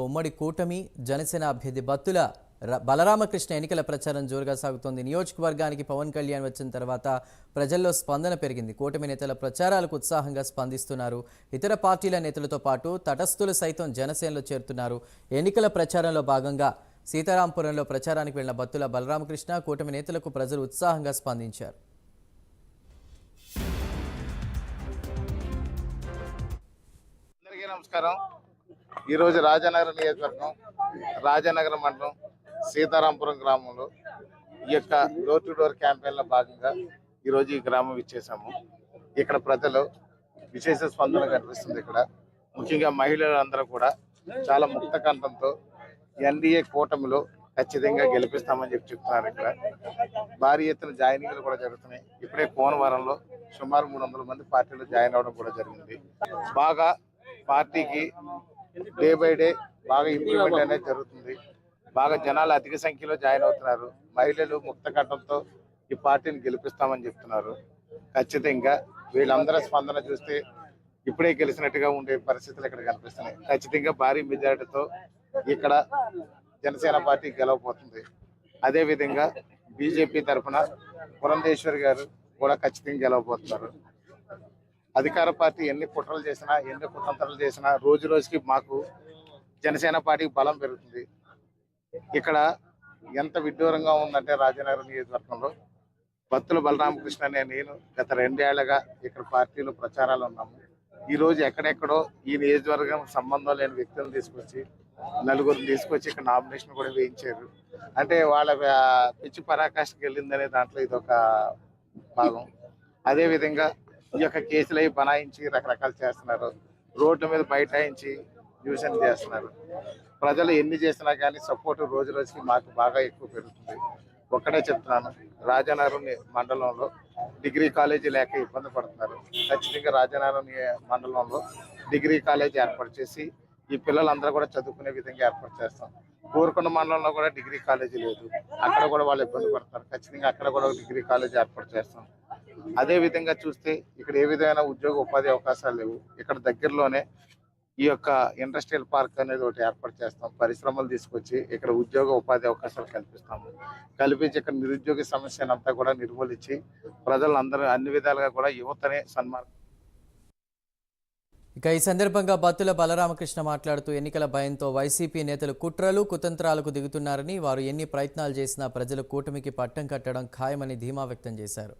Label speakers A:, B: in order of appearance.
A: ఉమ్మడి కూటమి జనసేన అభ్యర్థి బత్తుల బలరామకృష్ణ ఎన్నికల ప్రచారం జోరుగా సాగుతోంది. నియోజకవర్గానికి పవన్ కళ్యాణ్ వచ్చిన తర్వాత ప్రజల్లో స్పందన పెరిగింది. కూటమి నేతల ప్రచారాలకు ఉత్సాహంగా స్పందిస్తున్నారు. ఇతర పార్టీల నేతలతో పాటు తటస్థులు సైతం జనసేనలో చేరుతున్నారు. ఎన్నికల ప్రచారంలో భాగంగా సీతారాంపురంలో ప్రచారానికి వెళ్లిన బత్తుల బలరామకృష్ణ కూటమి నేతలకు ప్రజలు ఉత్సాహంగా స్పందించారు.
B: నమస్కారం. ఈరోజు రాజానగరం నియోజకవర్గం రాజానగరం మండలం సీతారాంపురం గ్రామంలో ఈ యొక్క డోర్ టు డోర్ క్యాంపెయిన్లో భాగంగా ఈరోజు ఈ గ్రామం ఇచ్చేసాము. ఇక్కడ ప్రజలు విశేష స్పందన కనిపిస్తుంది. ఇక్కడ ముఖ్యంగా మహిళలందరూ కూడా చాలా ముక్త కంఠంతో ఎన్డీఏ కూటమిలో ఖచ్చితంగా గెలిపిస్తామని చెప్తున్నారు. ఇక్కడ భారీ ఎత్తున జాయినింగ్లు కూడా జరుగుతున్నాయి. ఇప్పుడే కోనవరంలో సుమారు 300 మంది పార్టీలో జాయిన్ అవ్వడం కూడా జరిగింది. బాగా పార్టీకి డే బై డే బాగా ఇంప్రూవ్మెంట్ అనేది జరుగుతుంది. బాగా జనాలు అధిక సంఖ్యలో జాయిన్ అవుతున్నారు. మహిళలు ముక్త కంఠంతో ఈ పార్టీని గెలిపిస్తామని చెప్తున్నారు. ఖచ్చితంగా వీళ్ళందరూ స్పందన చూస్తే ఇప్పుడే గెలిచినట్టుగా ఉండే పరిస్థితులు ఇక్కడ కనిపిస్తున్నాయి. ఖచ్చితంగా భారీ మెజారిటీతో ఇక్కడ జనసేన పార్టీ గెలవబోతుంది. అదేవిధంగా బీజేపీ తరఫున పురంధేశ్వరి గారు కూడా ఖచ్చితంగా గెలవబోతున్నారు. అధికార పార్టీ ఎన్ని కుట్రలు చేసినా ఎన్ని కుతంత్రాలు చేసినా రోజు రోజుకి మాకు జనసేన పార్టీకి బలం పెరుగుతుంది. ఇక్కడ ఎంత విడ్డూరంగా ఉందంటే రాజానగరం నియోజకవర్గంలో బత్తుల బలరామకృష్ణ అనే నేను గత 2 ఏళ్లుగా ఇక్కడ పార్టీలో ప్రచారాలు ఉన్నాము. ఈరోజు ఎక్కడెక్కడో ఈ నియోజకవర్గం సంబంధం లేని వ్యక్తులను తీసుకొచ్చి నలుగురిని తీసుకొచ్చి ఇక్కడ నామినేషన్ కూడా వేయించారు. అంటే వాళ్ళ పిచ్చి పరాకాష్ఠకి వెళ్ళిందనే దాంట్లో ఇదొక భాగం. అదేవిధంగా ఈ యొక్క కేసులు అవి బనాయించి రకరకాలు చేస్తున్నారు. రోడ్ల మీద బైఠాయించి న్యూసెన్స్ చేస్తున్నారు. ప్రజలు ఎన్ని చేసినా కానీ సపోర్ట్ రోజు రోజుకి మాకు బాగా ఎక్కువ పెరుగుతుంది. ఒక్కడే చెప్తున్నాను, రాజానగరం మండలంలో డిగ్రీ కాలేజీ లేక ఇబ్బంది పడుతున్నారు. ఖచ్చితంగా రాజానగరం మండలంలో డిగ్రీ కాలేజీ ఏర్పాటు చేసి ఈ పిల్లలందరూ కూడా చదువుకునే విధంగా ఏర్పాటు చేస్తాం. కోరుకొండ మండలంలో కూడా డిగ్రీ కాలేజీ లేదు, అక్కడ కూడా వాళ్ళు ఇబ్బంది పడుతున్నారు. ఖచ్చితంగా అక్కడ కూడా డిగ్రీ కాలేజీ ఏర్పాటు చేస్తాం. అదే విధంగా చూస్తే ఇక్కడ ఏ విధమైన ఉద్యోగ ఉపాధి అవకాశాలు లేవు. ఇక్కడ దగ్గరలోనే ఈ యొక్క ఇండస్ట్రియల్ పార్క్ అనేది ఒకటి ఏర్పాటు చేస్తాం. పరిశ్రమలు తీసుకొచ్చి ఇక్కడ ఉద్యోగ ఉపాధి అవకాశాలు కల్పిస్తాము. కల్పించి ఇక్కడ నిరుద్యోగ సమస్యనంతా కూడా నిర్మూలించి ప్రజలందరూ అన్ని విధాలుగా కూడా యువతనే సన్మార్గం.
A: ఇక ఈ సందర్భంగా బత్తుల బలరామకృష్ణ మాట్లాడుతూ ఎన్నికల భయంతో వైసీపీ నేతలు కుట్రలు కుతంత్రాలకు దిగుతున్నారని, వారు ఎన్ని ప్రయత్నాలు చేసినా ప్రజలు కూటమికి పట్టం కట్టడం ఖాయమని ధీమా వ్యక్తం చేశారు.